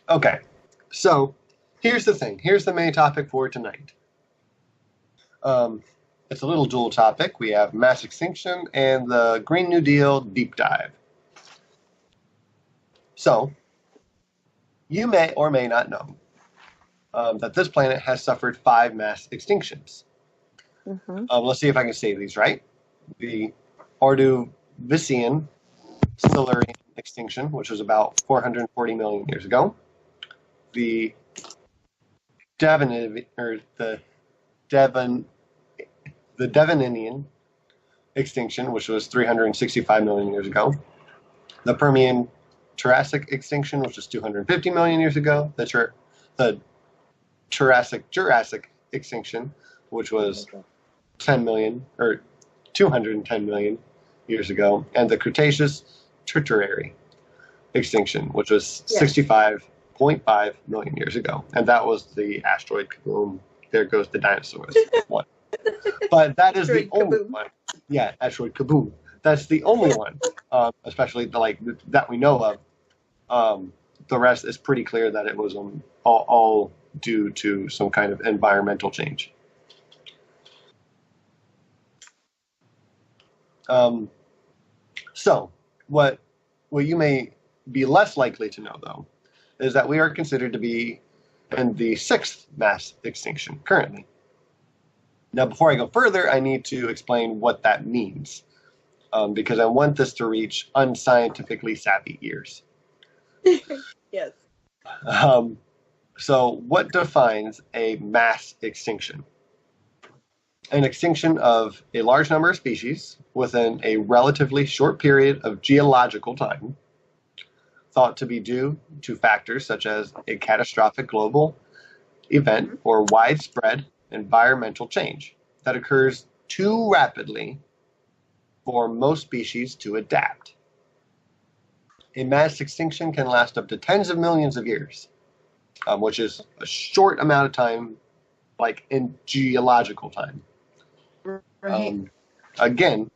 Okay, so here's the thing. Here's the main topic for tonight. It's a little dual topic. We have mass extinction and the Green New Deal deep dive. So, you may or may not know that this planet has suffered 5 mass extinctions. Let's see if I can say these right. The Ordovician Silurian extinction, which was about 440 million years ago. The Devonian extinction, which was 365 million years ago. The Permian Triassic extinction, which was 250 million years ago. The Jurassic extinction, which was 10 million or 210 million years ago, and the Cretaceous Tertiary extinction, which was 65.5 million years ago, and that was the asteroid kaboom. There goes the dinosaurs one. But that is the only one. Yeah, asteroid kaboom. That's the only one, especially that we know of. The rest is pretty clear that it was all due to some kind of environmental change. So, what you may be less likely to know, though, is that we are considered to be in the 6th mass extinction currently. Now, before I go further, I need to explain what that means, because I want this to reach unscientifically savvy ears. Yes. So, what defines a mass extinction? An extinction of a large number of species within a relatively short period of geological time, thought to be due to factors such as a catastrophic global event or widespread environmental change that occurs too rapidly for most species to adapt. A mass extinction can last up to tens of millions of years, which is a short amount of time, like in geological time. Right. Again,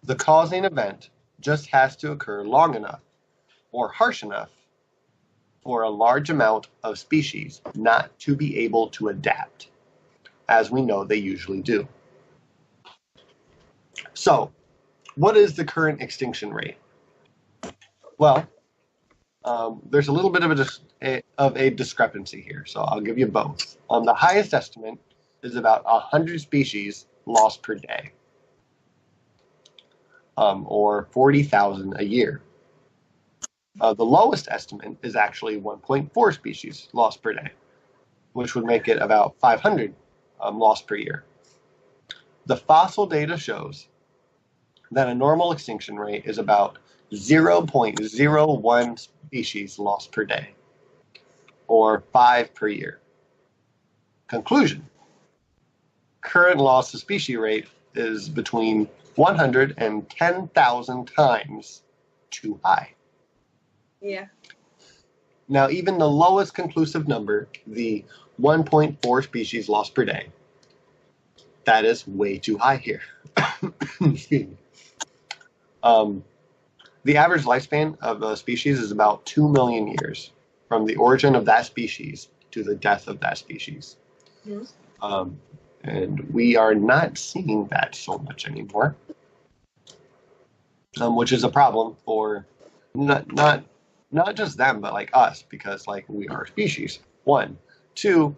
the causing event just has to occur long enough or harsh enough for a large amount of species not to be able to adapt, as we know they usually do. So, what is the current extinction rate? Well, there's a little bit of a discrepancy here, so I'll give you both. The highest estimate is about 100 species lost per day, or 40,000 a year. The lowest estimate is actually 1.4 species lost per day, which would make it about 500 lost per year. The fossil data shows that a normal extinction rate is about 0.01 species lost per day, or 5 per year. Conclusion: current loss of species rate is between 100 and 10,000 times too high. Yeah. Now, even the lowest conclusive number, the 1.4 species lost per day, that is way too high here. Excuse me. The average lifespan of a species is about 2 million years from the origin of that species to the death of that species. Mm-hmm. And we are not seeing that so much anymore, which is a problem for not just them, but like us, because like we are a species. 1, 2,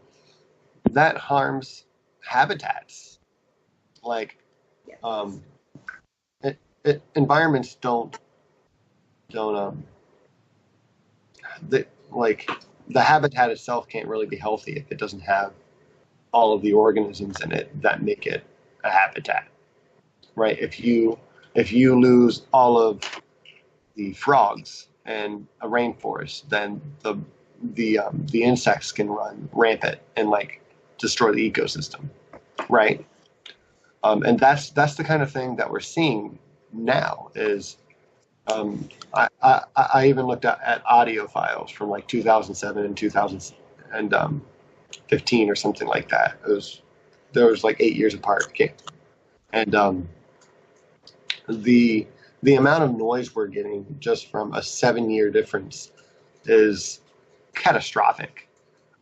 that harms habitats. Like, environments don't the habitat itself can't really be healthy if it doesn't have all of the organisms in it that make it a habitat, right? If you lose all of the frogs in a rainforest, then the insects can run rampant and like destroy the ecosystem, right? And that's the kind of thing that we're seeing now. Is I even looked at audio files from like 2007 and 2015 or something like that. There was like 8 years apart. Okay. And the amount of noise we're getting just from a 7-year difference is catastrophic.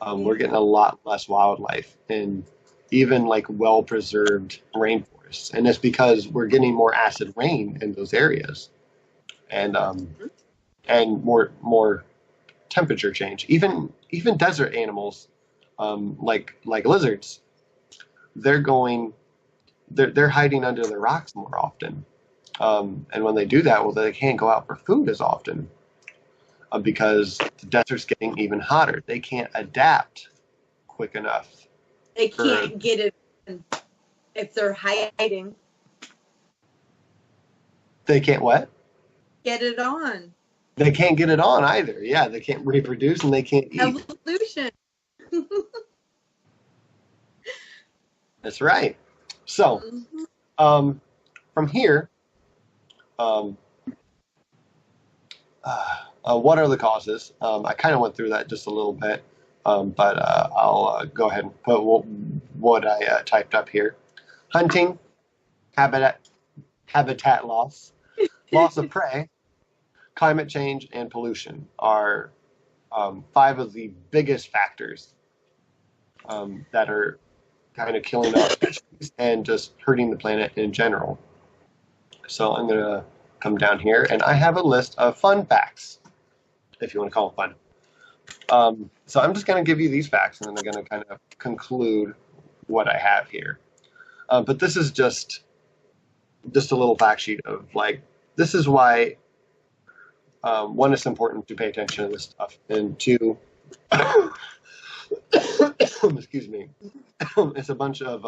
We're getting a lot less wildlife in even like well-preserved rainforests, and it's because we're getting more acid rain in those areas, and more temperature change. Even desert animals, like lizards, they're hiding under the rocks more often, and when they do that, well, they can't go out for food as often. Because the desert's getting even hotter. They can't adapt quick enough. They can't get it if they're hiding. They can't what? Get it on. They can't get it on either. Yeah, they can't reproduce and they can't eat. Evolution. That's right. So, from here, what are the causes? I kind of went through that just a little bit, but I'll go ahead and put what I typed up here. Hunting, habitat loss, loss of prey, climate change, and pollution are 5 of the biggest factors that are kind of killing our species and just hurting the planet in general. So I'm going to come down here, and I have a list of fun facts, if you want to call them fun. So I'm just going to give you these facts, and then I'm going to kind of conclude what I have here. But this is just a little fact sheet of, like, this is why, one, it's important to pay attention to this stuff, and 2, excuse me, it's a bunch of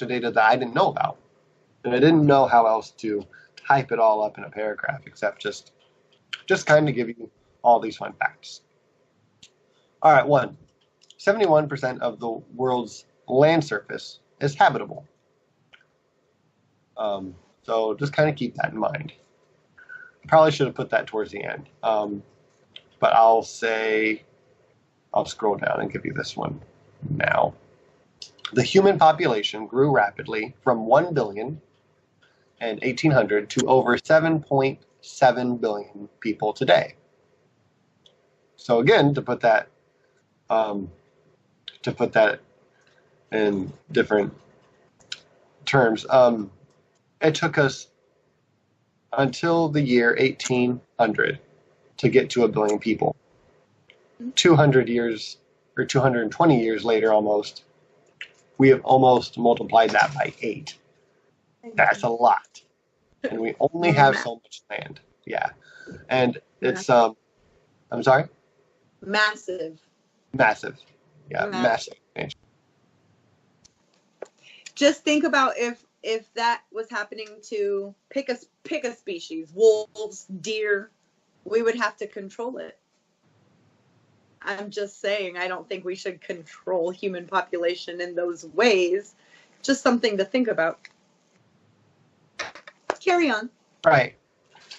data that I didn't know about, and I didn't know how else to type it all up in a paragraph except just kind of give you all these fun facts. All right, 1, 71% of the world's land surface is habitable. So just kind of keep that in mind. Probably should have put that towards the end, but I'll scroll down and give you this one now. The human population grew rapidly from 1 billion in 1800 to over 7.7 billion people today. So again, to put that in different terms, it took us until the year 1800 to get to 1 billion people. 200 years or 220 years later, almost, we have almost multiplied that by 8. That's a lot, and we only have so much land. Yeah, and it's I'm sorry. Massive. Yeah, massive. Just think about if that was happening to pick a species, wolves, deer, we would have to control it. I'm just saying, I don't think we should control human population in those ways. Just something to think about. Carry on. Right.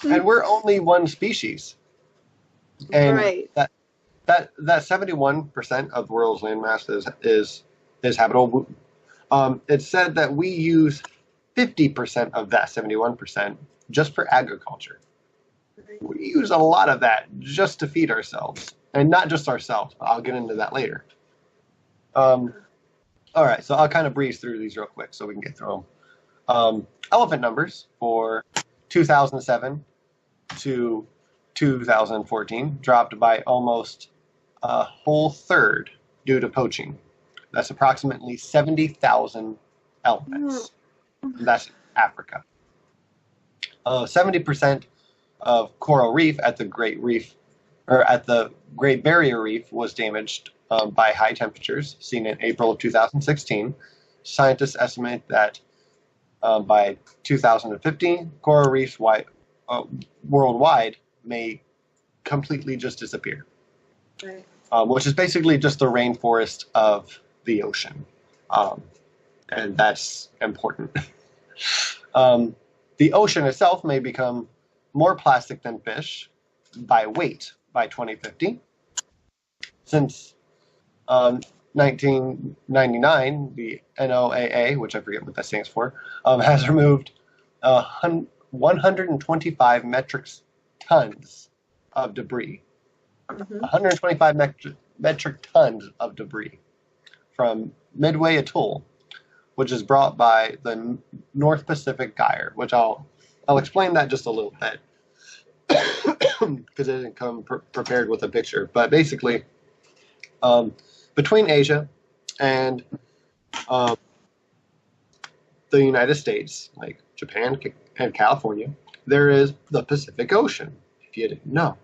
And we're only one species. And right. That 71% of the world's landmass is habitable. It's said that we use 50% of that 71% just for agriculture. We use a lot of that just to feed ourselves. And not just ourselves. I'll get into that later. All right, so I'll kind of breeze through these real quick so we can get through them. Elephant numbers for 2007 to 2014 dropped by almost a whole third due to poaching. That's approximately 70,000 elephants. That's Africa. 70% of coral reef at the Great Barrier Reef was damaged by high temperatures seen in April of 2016. Scientists estimate that by 2050, coral reefs worldwide may completely just disappear, right. Which is basically just the rainforest of the ocean, and that's important. The ocean itself may become more plastic than fish by weight by 2050. Since 1999, the NOAA, which I forget what that stands for, has removed 125 metric tons of debris Mhm. 125 metric tons of debris from Midway Atoll, which is brought by the North Pacific Gyre, which I'll explain that just a little bit because it didn't come prepared with a picture. But basically, between Asia and um, the United States, like Japan and California, there is the Pacific Ocean, if you didn't know.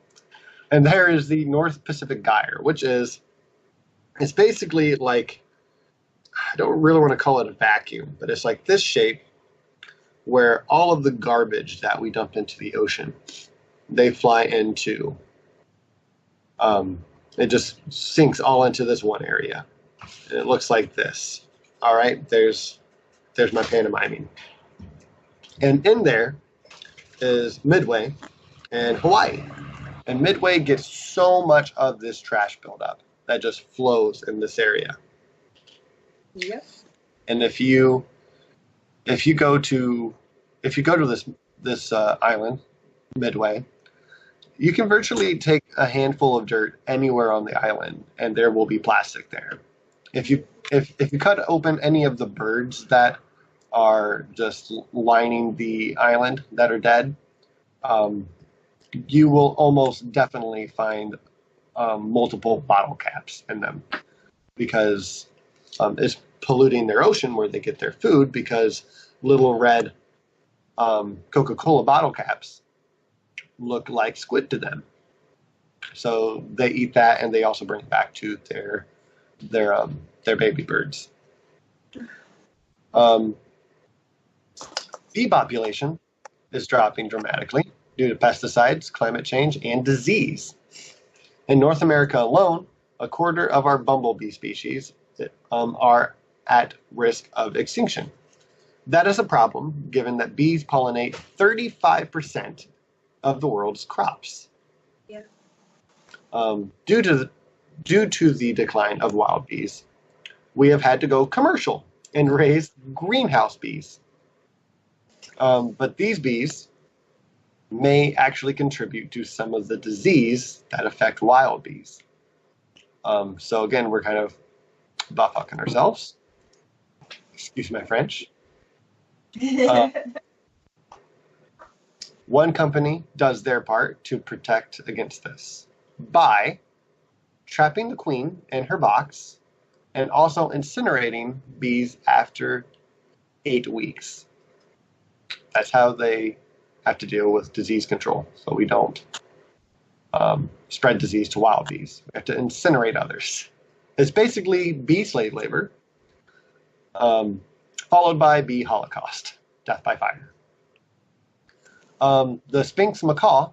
And there is the North Pacific Gyre, which is, it's basically like, I don't really want to call it a vacuum, but it's like this shape where all of the garbage that we dump into the ocean, they fly into, it just sinks all into this one area. And it looks like this. All right, there's my pantomiming. And in there is Midway and Hawaii. And Midway gets so much of this trash buildup that just flows in this area. Yep. And if you go to this island, Midway, you can virtually take a handful of dirt anywhere on the island, and there will be plastic there. If you cut open any of the birds that are just lining the island that are dead, you will almost definitely find multiple bottle caps in them because it's polluting their ocean where they get their food, because little red Coca-Cola bottle caps look like squid to them. So they eat that, and they also bring it back to their baby birds. Bee population is dropping dramatically due to pesticides, climate change, and disease. In North America alone, a quarter of our bumblebee species are at risk of extinction. That is a problem, given that bees pollinate 35% of the world's crops. Yeah. Due to the decline of wild bees, we have had to go commercial and raise greenhouse bees. But these bees may actually contribute to some of the disease that affect wild bees. So again, we're kind of butt fucking ourselves. Excuse my French. One company does their part to protect against this by trapping the queen in her box and also incinerating bees after 8 weeks. That's how they have to deal with disease control, so we don't spread disease to wild bees. We have to incinerate others. It's basically bee slave labor, followed by bee holocaust, death by fire. The Sphinx macaw,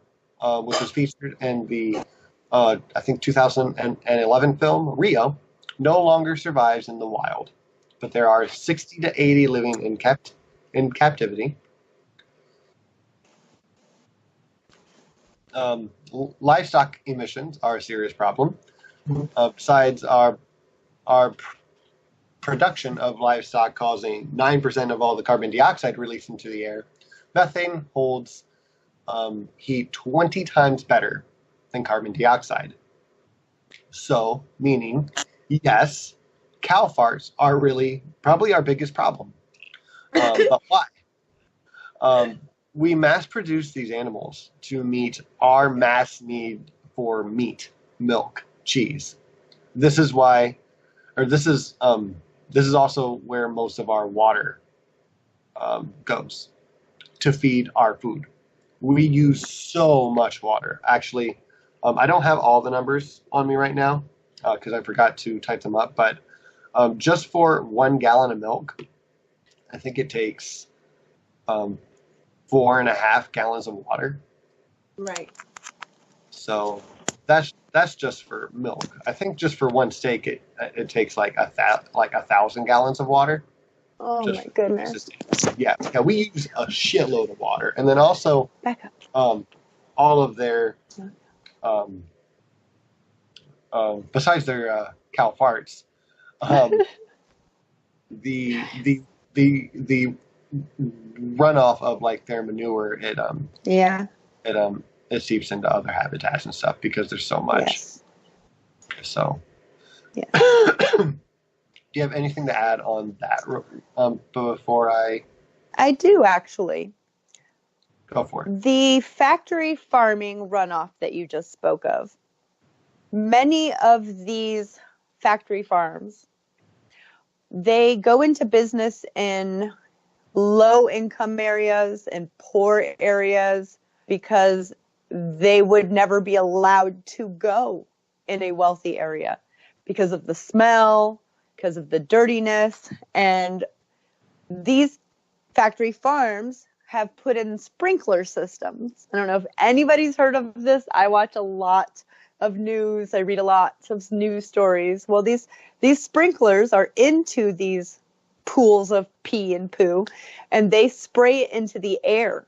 which was featured in the, I think, 2011 film Rio, no longer survives in the wild, but there are 60 to 80 living in captivity. Livestock emissions are a serious problem. Besides our production of livestock causing 9% of all the carbon dioxide released into the air, methane holds heat 20 times better than carbon dioxide. So, meaning, yes, cow farts are really probably our biggest problem. But why? We mass produce these animals to meet our mass need for meat, milk, cheese. This is why, or this is also where most of our water goes to feed our food. We use so much water. Actually, I don't have all the numbers on me right now because I forgot to type them up. But just for 1 gallon of milk, I think it takes 4.5 gallons of water. Right. So that's just for milk. I think just for one steak, it takes like 1,000 gallons of water. Oh my goodness. Yeah, we use a shitload of water, and then also Back up. all of their besides their cow farts, the runoff of like their manure, it it seeps into other habitats and stuff because there's so much. Yes. So, Yeah. do you have anything to add on that before I do, actually. Go for it. The factory farming runoff that you just spoke of, many of these factory farms, they go into business in low income areas and poor areas because they would never be allowed to go in a wealthy area because of the smell, because of the dirtiness. And these factory farms have put in sprinkler systems. I don't know if anybody's heard of this. I watch a lot of news. I read a lot of news stories. Well, these sprinklers are into these pools of pee and poo, and they spray it into the air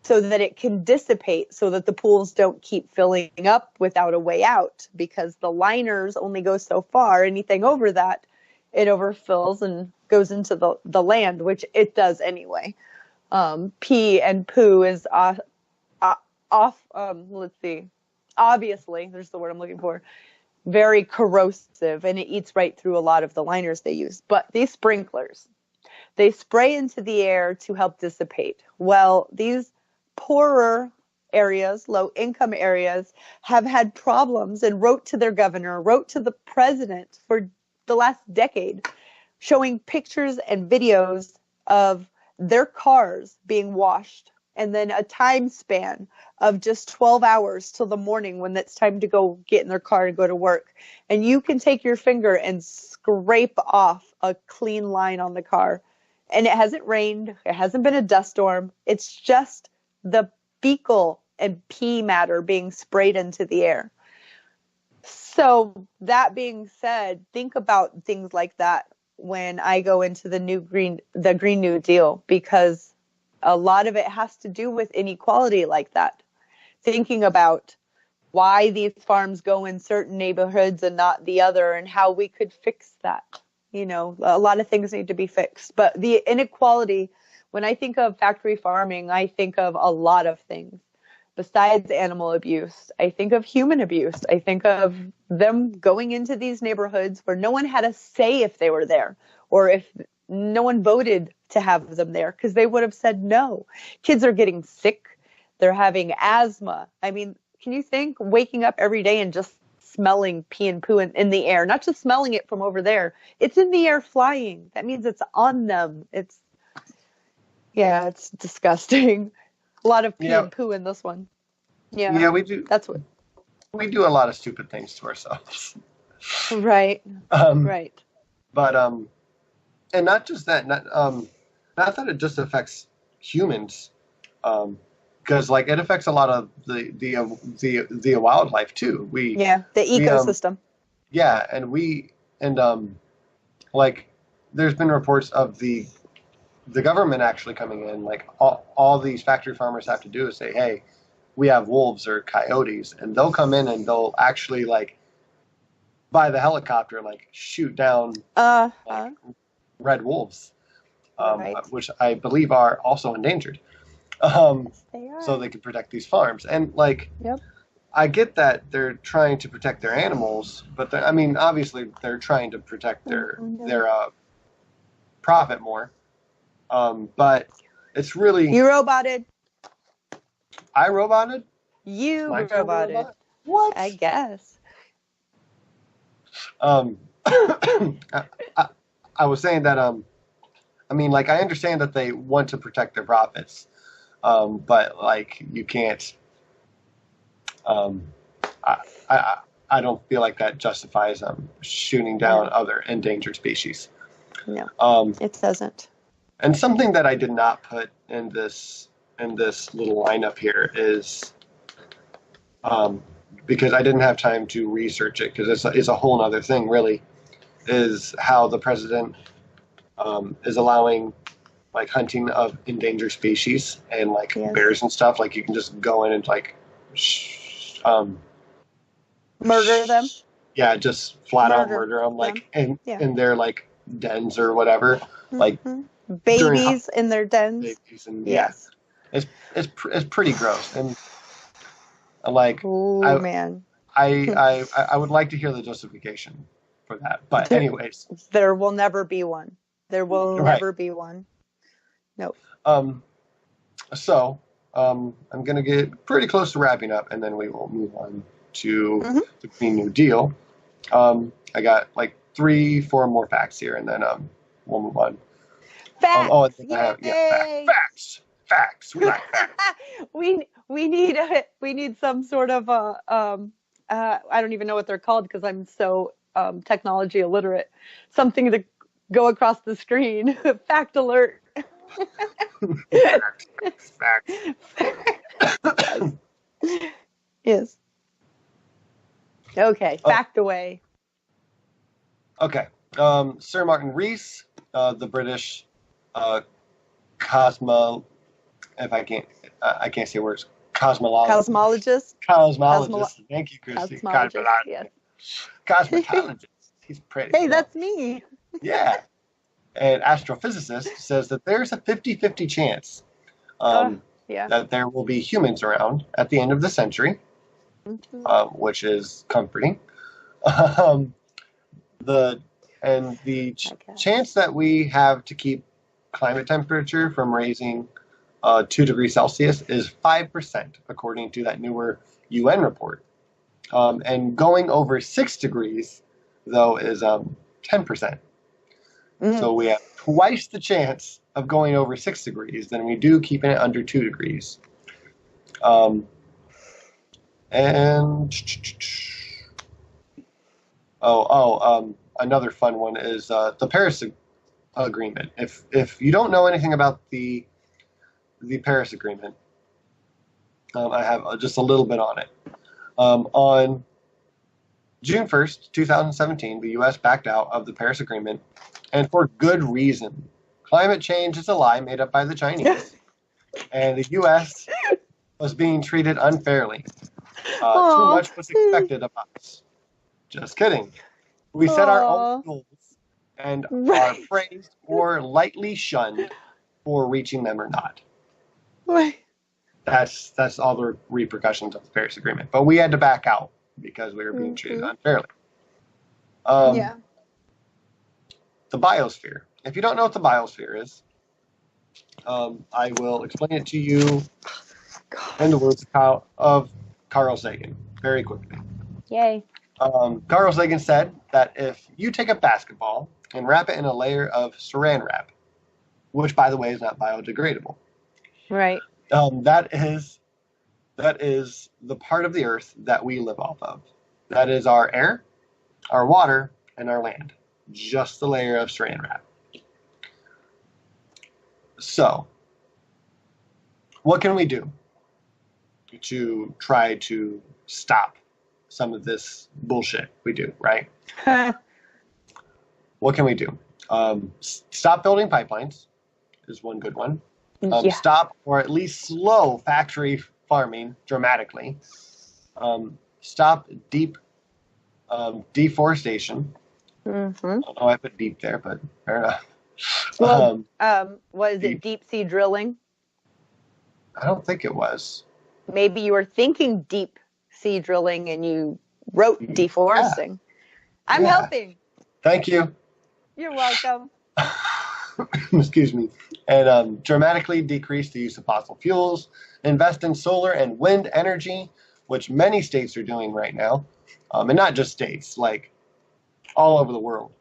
so that it can dissipate, so that the pools don't keep filling up without a way out, because the liners only go so far. Anything over that, it overfills and goes into the land, which it does anyway. Pee and poo is obviously, there's the word I'm looking for, very corrosive, and it eats right through a lot of the liners they use. But these sprinklers, they spray into the air to help dissipate. Well, these poorer areas, low income areas, have had problems and wrote to their governor, wrote to the president for the last decade, showing pictures and videos of their cars being washed, and then a time span of just 12 hours till the morning when it's time to go get in their car and go to work. And you can take your finger and scrape off a clean line on the car. And it hasn't rained. It hasn't been a dust storm. It's just the fecal and pee matter being sprayed into the air. So that being said, think about things like that when I go into the Green New Deal, because a lot of it has to do with inequality like that. Thinking about why these farms go in certain neighborhoods and not the other, and how we could fix that. You know, a lot of things need to be fixed. But the inequality, when I think of factory farming, I think of a lot of things. Besides animal abuse, I think of human abuse. I think of them going into these neighborhoods where no one had a say if they were there, or if no one voted to have them there, because they would have said no. Kids are getting sick. They're having asthma. I mean, can you think waking up every day and just smelling pee and poo in the air, not just smelling it from over there. It's in the air flying. That means it's on them. It's disgusting. A lot of pee and poo in this one. Yeah, we do. That's what we do. A lot of stupid things to ourselves. Right. Right. But and not just that. Not that it just affects humans. Because like it affects a lot of the wildlife too. The ecosystem. Like there's been reports of the government actually coming in. Like all these factory farmers have to do is say, hey, we have wolves or coyotes, and they'll come in and they'll actually like by the helicopter like shoot down red wolves, which I believe are also endangered. So they can protect these farms. And like, I get that they're trying to protect their animals, but I mean, obviously they're trying to protect their profit more. But it's really you roboted. I roboted. You roboted. What? I guess. I was saying that I mean, like I understand that they want to protect their profits. But like you can't. I don't feel like that justifies shooting down other endangered species. No, it doesn't. And something that I did not put in this little lineup here is, because I didn't have time to research it, because it's a whole other thing really, is how the president is allowing like hunting of endangered species and like bears and stuff. Like you can just go in and like murder them. Yeah, just flat out murder them, like in their like dens or whatever. Like babies in their dens. Babies and, it's pretty gross. And Like, Oh, man. I would like to hear the justification for that. But anyways, There will never be one. There will right. never be one. No. So I'm going to get pretty close to wrapping up, and then we will move on to the Green New Deal. I got like 3-4 more facts here, and then we'll move on. Facts. Facts. Facts. We like facts. we need some sort of I don't even know what they're called because I'm so technology illiterate. Something to go across the screen. Fact alert. Facts. Yes. Okay. Fact away. Okay. Sir Martin Rees, the British I can't say words. Cosmologist. Thank you, Christy. Cosmologist. Yes. Cosmetologist. He's pretty. Hey, that's me. Yeah. And astrophysicist says that there's a 50-50 chance that there will be humans around at the end of the century, which is comforting. The chance that we have to keep climate temperature from raising 2 degrees Celsius is 5%, according to that newer UN report. And going over 6 degrees, though, is 10%. So we have twice the chance of going over 6 degrees than we do keeping it under 2 degrees. Another fun one is the Paris Agreement. If you don't know anything about the Paris Agreement, I have just a little bit on it. On June 1st, 2017, the U.S. backed out of the Paris Agreement, and for good reason. Climate change is a lie made up by the Chinese, and the U.S. was being treated unfairly. Too much was expected of us. Just kidding. We set our own goals and are praised or lightly shunned for reaching them or not. Right. That's all the repercussions of the Paris Agreement. But we had to back out because we were being treated unfairly. The biosphere. If you don't know what the biosphere is, I will explain it to you in the words of Carl Sagan very quickly. Yay. Carl Sagan said that if you take a basketball and wrap it in a layer of saran wrap, which, by the way, is not biodegradable. Right. That is the part of the earth that we live off of. That is our air, our water, and our land. Just the layer of saran wrap. So, what can we do to try to stop some of this bullshit we do, right? What can we do? Stop building pipelines is one good one. Stop or at least slow factory farming dramatically. Stop deep deforestation. I put deep there, but fair enough. Well, what is it? Deep sea drilling? I don't think it was. Maybe you were thinking deep sea drilling and you wrote deforesting. Yeah. I'm helping. Thank you. You're welcome. Excuse me. And dramatically decrease the use of fossil fuels, invest in solar and wind energy, which many states are doing right now. And not just states, like all over the world,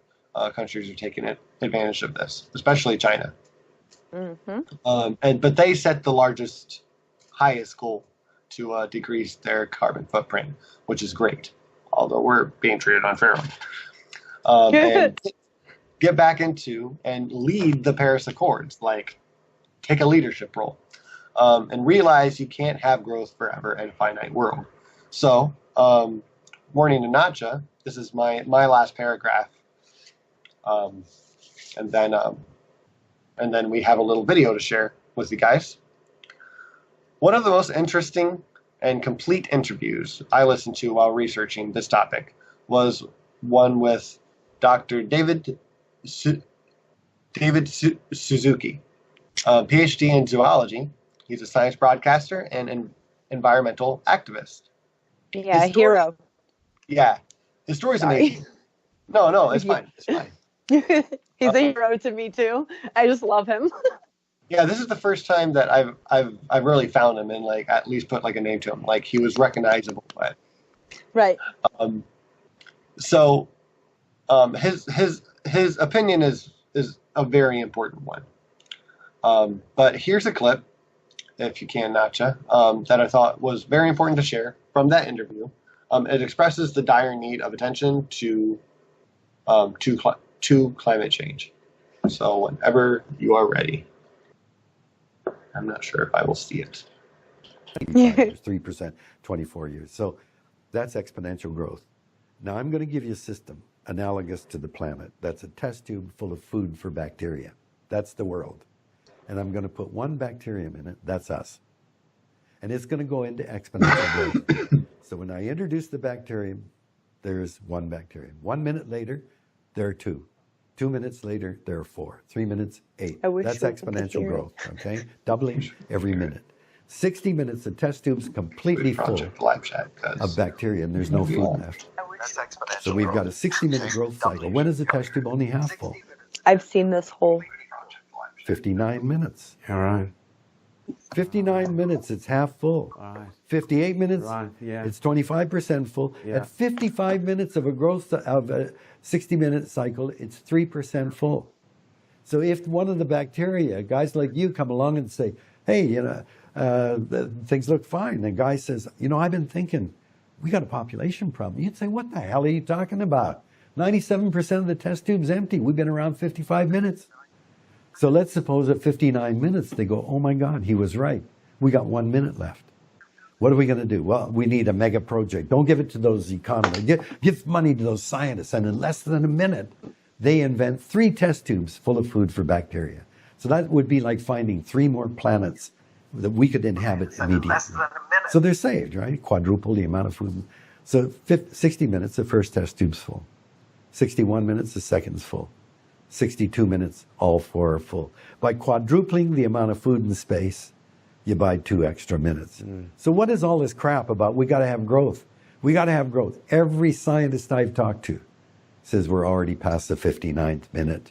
countries are taking advantage of this, especially China. But they set the highest goal to decrease their carbon footprint, which is great, although we're being treated unfairly. And get back into and lead the Paris Accords, like take a leadership role, and realize you can't have growth forever in a finite world. So, warning to Natcha, this is my last paragraph, and then we have a little video to share with you guys. One of the most interesting and complete interviews I listened to while researching this topic was one with Dr. David Suzuki, PhD in zoology. He's a science broadcaster and an environmental activist. Yeah, His story, hero. yeah, his story's Sorry. amazing. No, it's Yeah. fine. It's fine. He's a hero to me too. I just love him. Yeah, this is the first time that I've really found him and like at least put like a name to him. Like he was recognizable. But Right. um, so his opinion is a very important one. But here's a clip, if you can, Natcha, that I thought was very important to share from that interview. It expresses the dire need of attention to climate change. So whenever you are ready. I'm not sure if I will see it. 3%, 24 years. So that's exponential growth. Now I'm going to give you a system analogous to the planet. That's a test tube full of food for bacteria. That's the world. And I'm going to put one bacterium in it. That's us. And it's going to go into exponential growth. So when I introduce the bacterium, there's one bacterium. 1 minute later, there are two. 2 minutes later, there are four. 3 minutes, 8. That's exponential growth, okay? Doubling every minute. 60 minutes, the test tube's completely full of bacteria, and there's no food left. So we've got a 60-minute growth cycle. When is the test tube only half full? I've seen this whole 59 minutes. All right. 59 minutes, it's half full. Right. 58 minutes, Right, yeah. it's 25% full. Yeah. At 55 minutes of a growth of a 60-minute cycle, it's 3% full. So if one of the bacteria, guys like you, come along and say, hey, things look fine. The guy says, I've been thinking, we got a population problem. You'd say, what the hell are you talking about? 97% of the test tube's empty. We've been around 55 minutes. So let's suppose at 59 minutes, they go, oh my God, he was right. We got 1 minute left. What are we going to do? Well, we need a mega project. Don't give it to those economists. Give money to those scientists. And in less than a minute, they invent 3 test tubes full of food for bacteria. So that would be like finding 3 more planets that we could inhabit immediately. So they're saved, right? Quadruple the amount of food. So 60 minutes, the first test tube's full. 61 minutes, the second's full. 62 minutes, all 4 are full. By quadrupling the amount of food and space, you buy 2 extra minutes. So what is all this crap about? We got to have growth. We got to have growth. Every scientist I've talked to says we're already past the 59th minute.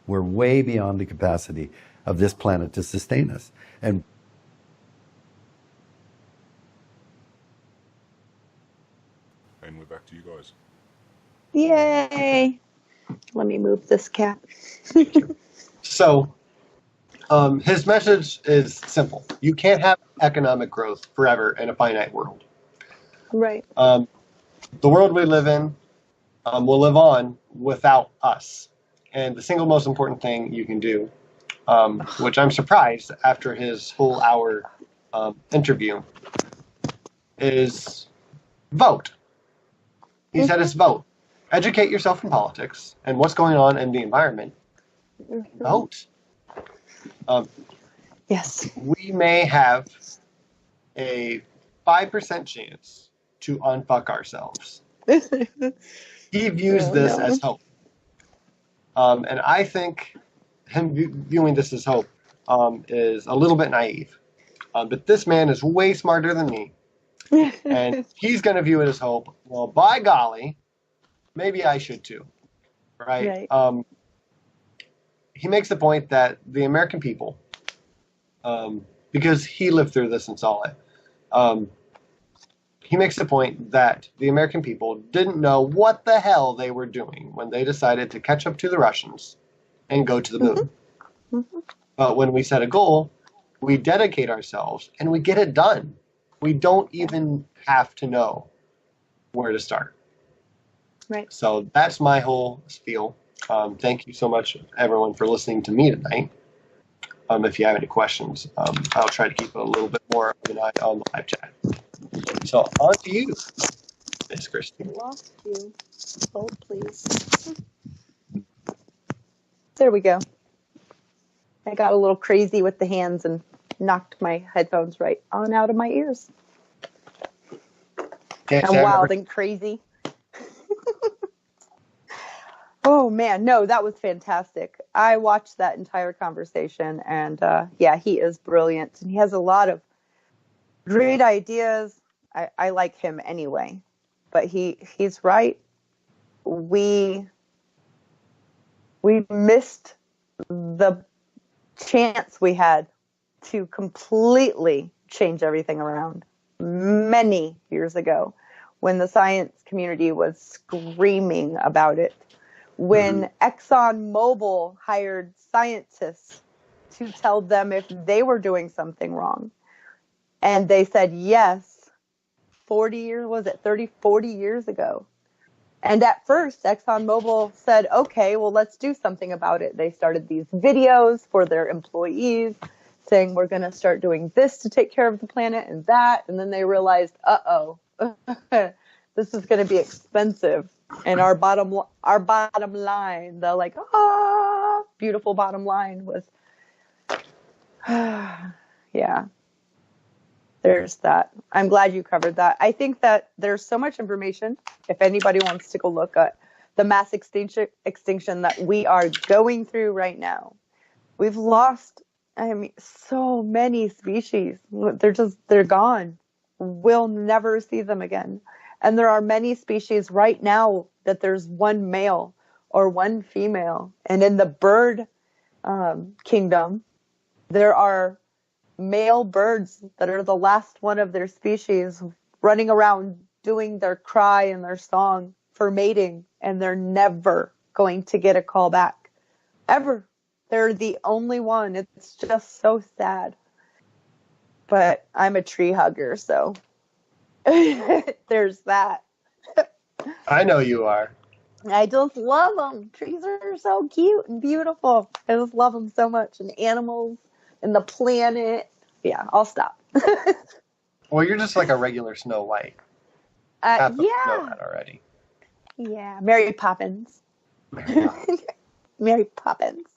We're way beyond the capacity of this planet to sustain us. And we're back to you guys. Yay. Let me move this cat. So his message is simple. You can't have economic growth forever in a finite world. Right. The world we live in will live on without us. And the single most important thing you can do, which I'm surprised after his whole hour interview, is vote. He said it's vote. Educate yourself in politics and what's going on in the environment. Vote. Yes. We may have a 5% chance to unfuck ourselves. He views this as hope. And I think him viewing this as hope is a little bit naive. But this man is way smarter than me. And he's going to view it as hope. Well, by golly, maybe I should too. Right? He makes the point that the American people, because he lived through this and saw it, he makes the point that the American people didn't know what the hell they were doing when they decided to catch up to the Russians and go to the moon. But when we set a goal, we dedicate ourselves and we get it done. We don't even have to know where to start. Right. So that's my whole spiel. Thank you so much, everyone, for listening to me tonight. If you have any questions, I'll try to keep a little bit more of an eye on the live chat. So on to you, Miss Christy. Lost you. Hold, please. There we go. I got a little crazy with the hands and knocked my headphones right on out of my ears. I'm wild and crazy. Oh man, no, that was fantastic. I watched that entire conversation and yeah, he is brilliant and he has a lot of great ideas. I like him anyway. But he's right. We missed the chance we had to completely change everything around many years ago, when the science community was screaming about it, when ExxonMobil hired scientists to tell them if they were doing something wrong. And they said yes, 40 years, was it 30, 40 years ago. And at first, ExxonMobil said, okay, well, let's do something about it. They started these videos for their employees saying, we're going to start doing this to take care of the planet and that. And then they realized, uh-oh, this is going to be expensive. And our bottom line, the like, beautiful bottom line was, yeah, there's that. I'm glad you covered that. I think that there's so much information. If anybody wants to go look at the mass extinction that we are going through right now, we've lost, so many species. They're gone. We'll never see them again. And there are many species right now that there's one male or one female. And in the bird kingdom, there are male birds that are the last one of their species running around doing their cry and their song for mating, and they're never going to get a call back. Ever. They're the only one. It's just so sad. But I'm a tree hugger, so there's that. I know you are. I just love them. Trees are so cute and beautiful. I just love them so much. And animals and the planet. Yeah, I'll stop. Well, you're just like a regular Snow White. Half know Yeah. that already. Yeah. Mary Poppins. Mary Poppins. Mary Poppins.